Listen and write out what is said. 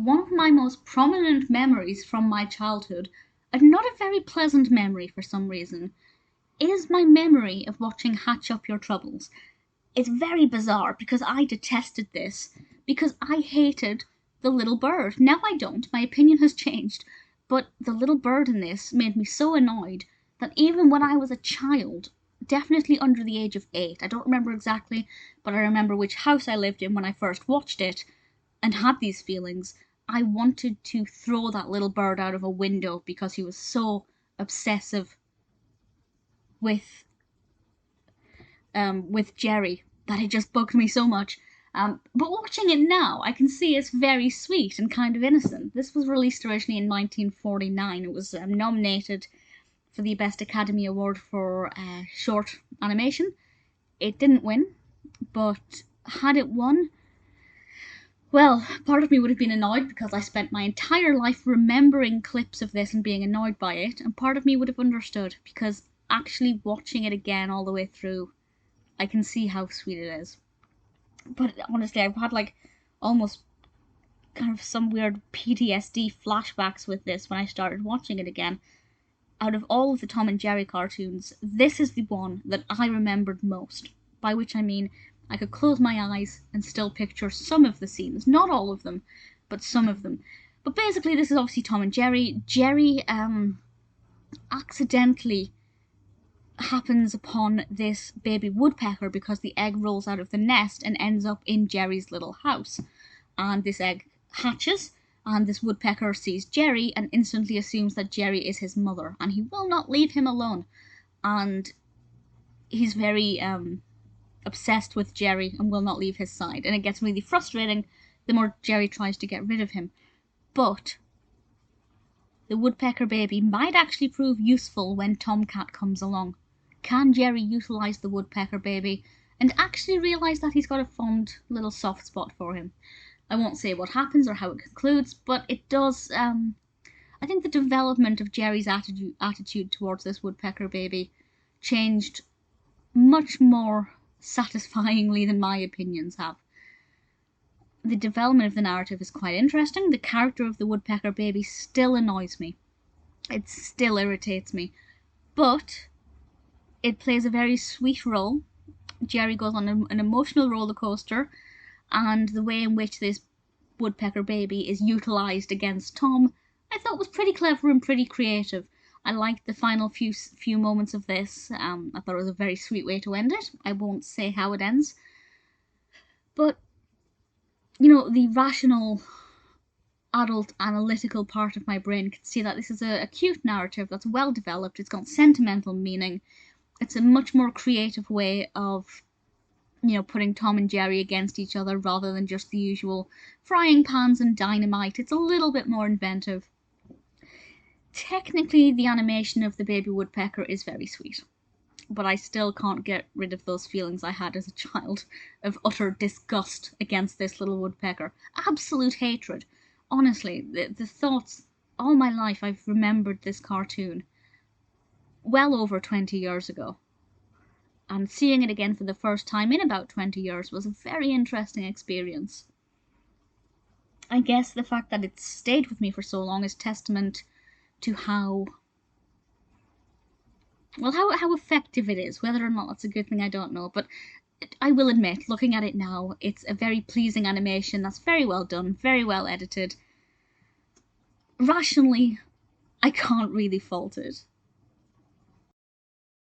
one of my most prominent memories from my childhood, and not a very pleasant memory for some reason, is my memory of watching Hatch Up Your Troubles. It's very bizarre because I detested this because I hated the little bird. Now I don't, my opinion has changed, but the little bird in this made me so annoyed that even when I was a child, definitely under the age of 8, I don't remember exactly, but I remember which house I lived in when I first watched it and had these feelings. I wanted to throw that little bird out of a window because he was so obsessive with Jerry that it just bugged me so much. But watching it now, I can see it's very sweet and kind of innocent. This was released originally in 1949. It was nominated for the Best Academy Award for Short Animation. It didn't win, but had it won, well, part of me would have been annoyed because I spent my entire life remembering clips of this and being annoyed by it, and part of me would have understood because actually watching it again all the way through, I can see how sweet it is. But honestly, I've had like almost kind of some weird PTSD flashbacks with this when I started watching it again. Out of all of the Tom and Jerry cartoons, this is the one that I remembered most. By which I mean I could close my eyes and still picture some of the scenes. Not all of them, but some of them. But basically, this is obviously Tom and Jerry. Jerry accidentally happens upon this baby woodpecker because the egg rolls out of the nest and ends up in Jerry's little house. And this egg hatches, and this woodpecker sees Jerry and instantly assumes that Jerry is his mother, and he will not leave him alone. And he's very obsessed with Jerry and will not leave his side, and it gets really frustrating the more Jerry tries to get rid of him. But the woodpecker baby might actually prove useful when Tomcat comes along. Can Jerry utilize the woodpecker baby and actually realize that he's got a fond little soft spot for him? I won't say what happens or how it concludes, but it does. I think the development of Jerry's attitude towards this woodpecker baby changed much more satisfyingly than my opinions have. The development of the narrative is quite interesting. The character of the woodpecker baby still annoys me. It still irritates me. But it plays a very sweet role. Jerry goes on an emotional roller coaster, and the way in which this woodpecker baby is utilised against Tom, I thought was pretty clever and pretty creative. I liked the final few moments of this. I thought it was a very sweet way to end it. I won't say how it ends. But, you know, the rational, adult, analytical part of my brain can see that this is a cute narrative that's well developed. It's got sentimental meaning. It's a much more creative way of, you know, putting Tom and Jerry against each other rather than just the usual frying pans and dynamite. It's a little bit more inventive. Technically, the animation of the baby woodpecker is very sweet, but I still can't get rid of those feelings I had as a child of utter disgust against this little woodpecker. Absolute hatred. Honestly, the thoughts, all my life I've remembered this cartoon well over 20 years ago. And seeing it again for the first time in about 20 years was a very interesting experience. I guess the fact that it stayed with me for so long is testament to how effective it is. Whether or not that's a good thing, I don't know. But I will admit, looking at it now, it's a very pleasing animation that's very well done, very well edited. Rationally, I can't really fault it.